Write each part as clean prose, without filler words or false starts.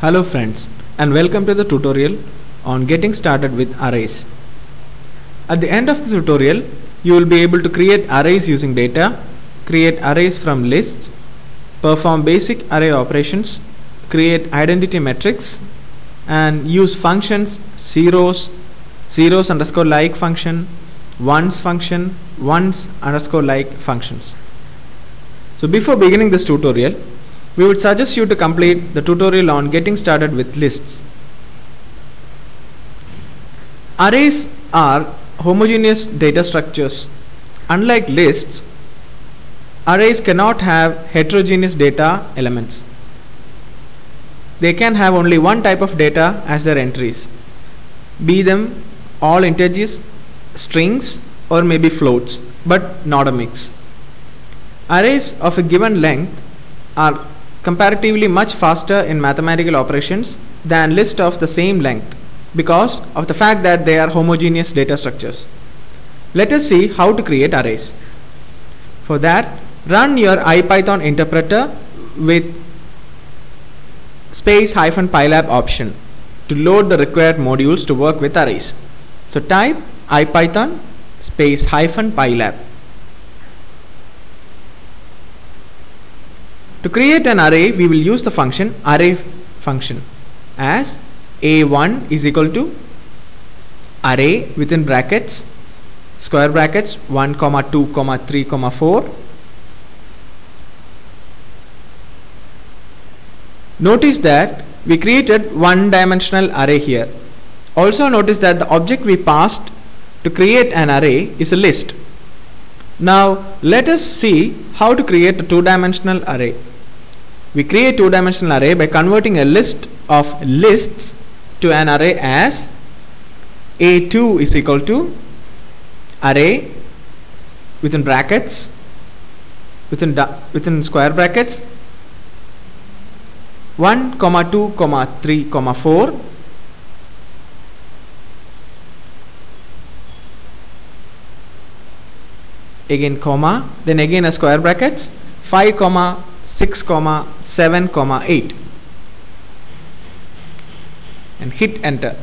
Hello friends, and welcome to the tutorial on getting started with arrays. At the end of the tutorial, you will be able to create arrays using data, create arrays from lists, perform basic array operations, create identity metrics, and use functions zeros underscore like function, ones function, ones underscore like functions. So before beginning this tutorial, we would suggest you to complete the tutorial on getting started with lists. Arrays are homogeneous data structures. Unlike lists, arrays cannot have heterogeneous data elements. They can have only one type of data as their entries, be them all integers, strings, or maybe floats, but not a mix. Arrays of a given length are comparatively much faster in mathematical operations than lists of the same length because of the fact that they are homogeneous data structures. Let us see how to create arrays. For that, run your IPython interpreter with --pylab option to load the required modules to work with arrays. So type IPython --pylab. To create an array, we will use the function array function as a1 is equal to array within brackets square brackets 1, 2, 3, 4. Notice that we created one-dimensional array here. Also notice that the object we passed to create an array is a list. Now let us see how to create a two-dimensional array. We create two-dimensional array by converting a list of lists to an array as a2 is equal to array within brackets within square brackets 1, 2, 3, 4. Again comma, then again a square brackets 5, 6, 7, 8, and hit enter.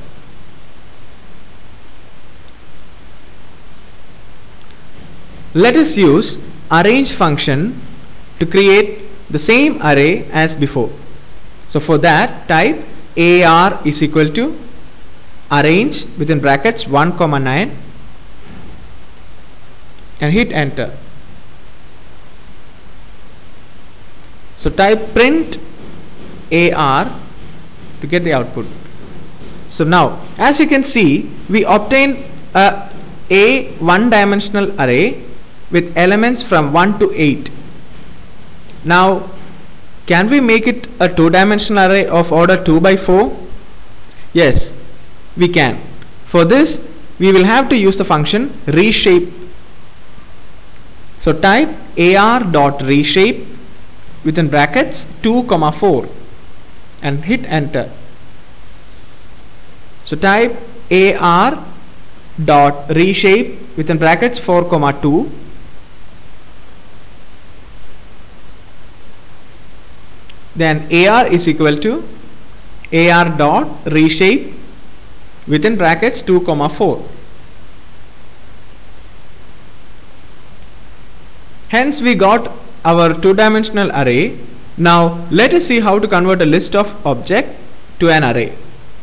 Let us use arrange function to create the same array as before. So for that, type ar is equal to arrange within brackets 1, 9, and hit enter. So type print ar to get the output. So now, as you can see, we obtain a one-dimensional array with elements from 1 to 8. Now, can we make it a two-dimensional array of order 2 by 4? Yes, we can. For this, we will have to use the function reshape. So type ar.reshape within brackets 2, 4 and hit enter. So type ar.reshape within brackets 4, 2 then ar is equal to ar.reshape within brackets 2, 4. Hence we got our two-dimensional array. Now let us see how to convert a list of object to an array.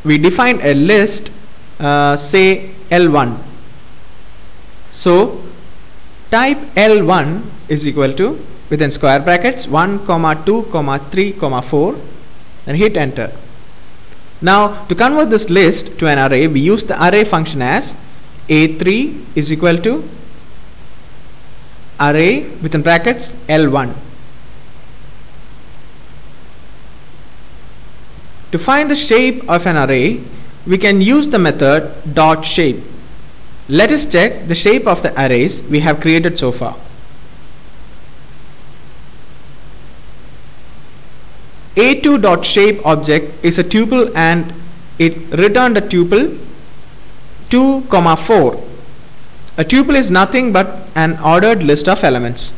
We define a list, say L1. So type L1 is equal to within square brackets 1, 2, 3, 4 and hit enter. Now to convert this list to an array, we use the array function as a3 is equal to array within brackets L1. To find the shape of an array, we can use the method dot shape. Let us check the shape of the arrays we have created so far. A2.shape object is a tuple and it returned a tuple 2, 4. A tuple is nothing but an ordered list of elements.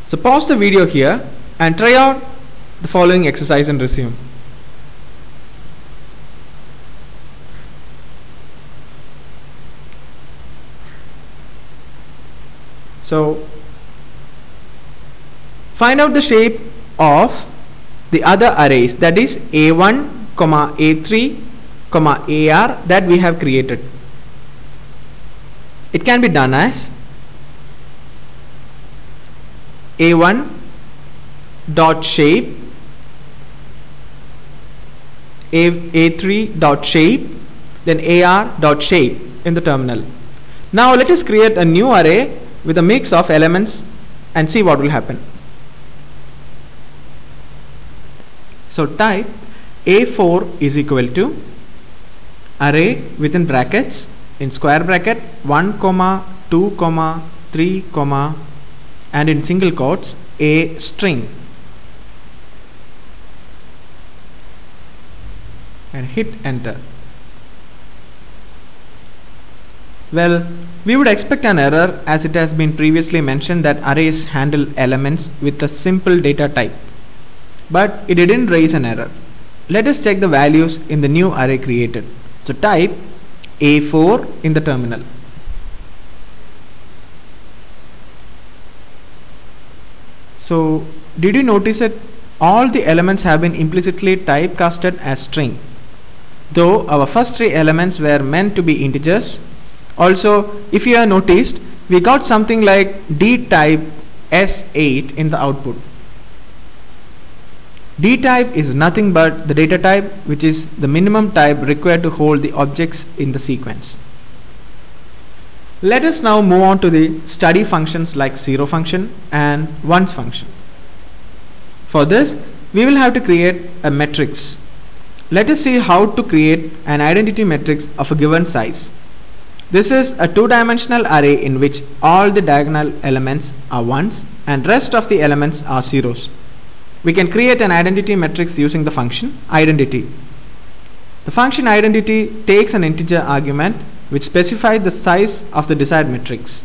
So pause the video here and try out the following exercise and resume. So find out the shape of the other arrays, that is A1, A3, AR, that we have created. It can be done as A1 dot shape, A3 dot shape, then AR dot shape in the terminal. Now let us create a new array with a mix of elements and see what will happen. So type A4 is equal to array within brackets, in square bracket 1, 2, 3, and in single quotes a string, and hit enter. Well, we would expect an error, as it has been previously mentioned that arrays handle elements with a simple data type, but it didn't raise an error. Let us check the values in the new array created. So type A4 in the terminal. So did you notice that all the elements have been implicitly typecasted as string, though our first three elements were meant to be integers? Also, if you have noticed, we got something like D type S8 in the output. D type is nothing but the data type, which is the minimum type required to hold the objects in the sequence. Let us now move on to the study functions like 0 function and ones function. For this, we will have to create a matrix. Let us see how to create an identity matrix of a given size. This is a two-dimensional array in which all the diagonal elements are ones and rest of the elements are zeros. We can create an identity matrix using the function identity. The function identity takes an integer argument which specifies the size of the desired matrix.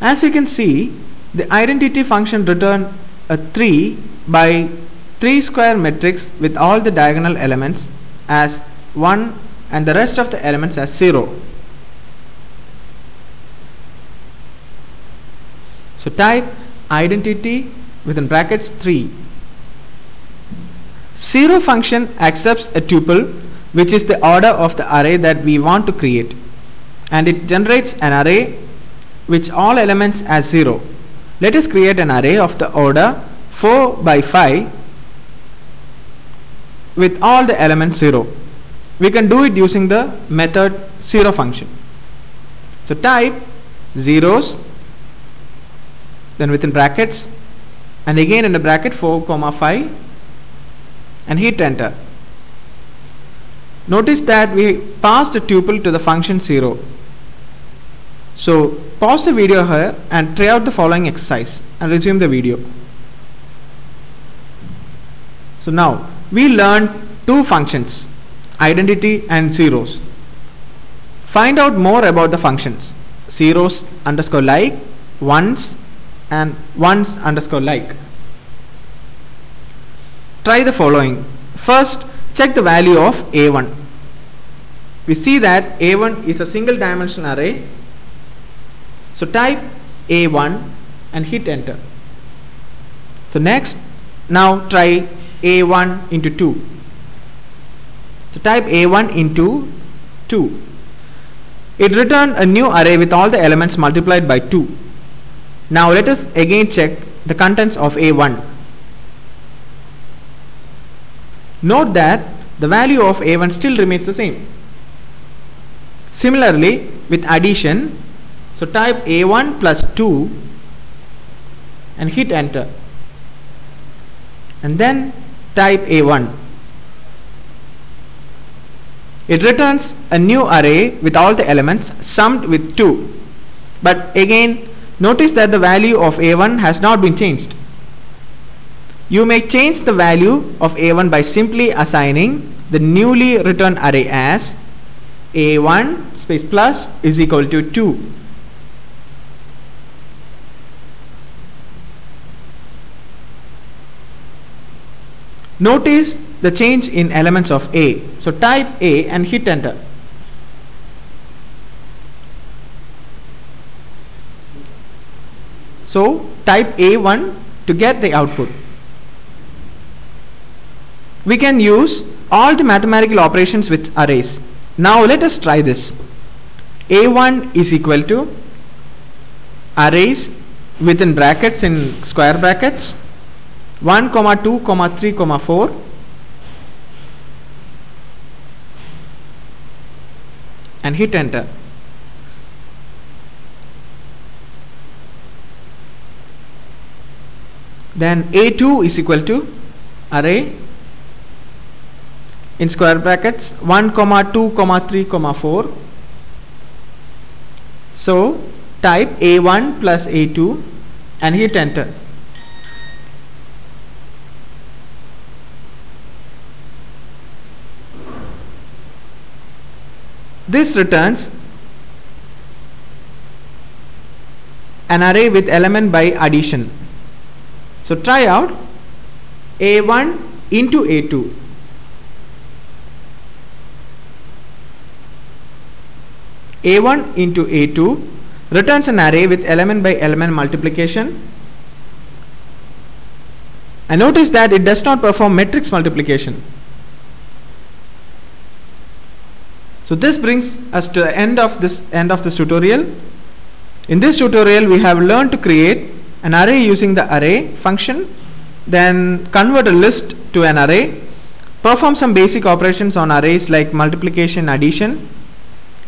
As you can see, the identity function returned a 3 by 3 square matrix with all the diagonal elements as 1 and the rest of the elements as 0. So type identity within brackets 3. 0 function accepts a tuple, which is the order of the array that we want to create, and it generates an array which all elements as 0. Let us create an array of the order 4 by 5 with all the elements 0. We can do it using the method 0 function. So type zeros, then within brackets, and again in the bracket 4, 5, and hit enter. Notice that we passed a tuple to the function 0. So pause the video here and try out the following exercise and resume the video. So now we learned two functions, identity and zeros. Find out more about the functions zeros underscore like, ones, and ones underscore like. Try the following. First, check the value of A1. We see that A1 is a single dimensional array. So type A1 and hit enter. So next, now try A1 into 2. So type A1 into 2. It returned a new array with all the elements multiplied by 2. Now let us again check the contents of A1. Note that the value of A1 still remains the same. Similarly, with addition, so type A1 plus 2 and hit enter, and then type A1. It returns a new array with all the elements summed with 2. But again, notice that the value of A1 has not been changed. You may change the value of A1 by simply assigning the newly returned array as A1 space plus is equal to 2. Notice the change in elements of A. So type A and hit enter. So type A1 to get the output. We can use all the mathematical operations with arrays. Now let us try this. A1 is equal to arrays within brackets in square brackets 1, 2, 3, 4 and hit enter. Then A2 is equal to array in square brackets 1, 2, 3, 4. So type A1 plus A2 and hit enter. This returns an array with element by addition. So try out A1 into A2. A1 into A2 returns an array with element by element multiplication. And notice that it does not perform matrix multiplication. So this brings us to the end of this tutorial. In this tutorial we have learned to create an array using the array function, then convert a list to an array, perform some basic operations on arrays like multiplication, addition,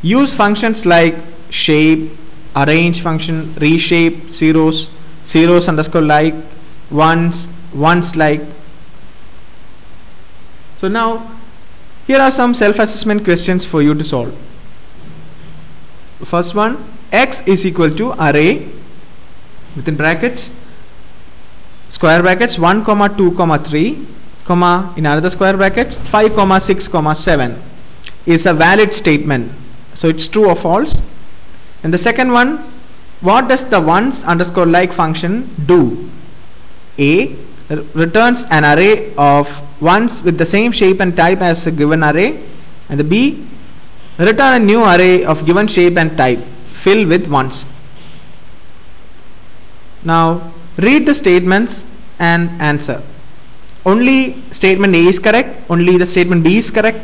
use functions like shape, arrange function, reshape, zeros, zeros underscore like, ones, ones like. So now here are some self-assessment questions for you to solve. The first one, x is equal to array within brackets square brackets 1, 2, 3 comma in another square brackets 5, 6, 7 is a valid statement. So it's true or false. And the second one, what does the ones underscore like function do? A returns an array of ones with the same shape and type as a given array, and the B return a new array of given shape and type, fill with ones. Now read the statements and answer. Only statement A is correct, only the statement B is correct,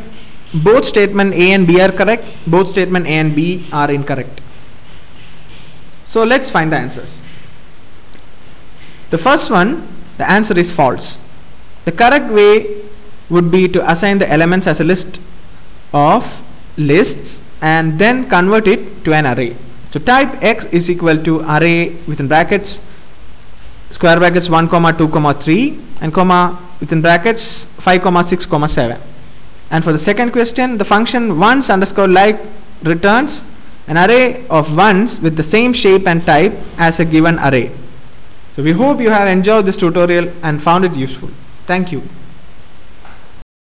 both statement A and B are correct, both statement A and B are incorrect. So let's find the answers. The first one, the answer is false. The correct way would be to assign the elements as a list of lists and then convert it to an array. So type x is equal to array within brackets square brackets 1, 2, 3 and comma within brackets 5, 6, 7. And for the second question, the function ones underscore like returns an array of ones with the same shape and type as a given array. So we hope you have enjoyed this tutorial and found it useful. Thank you.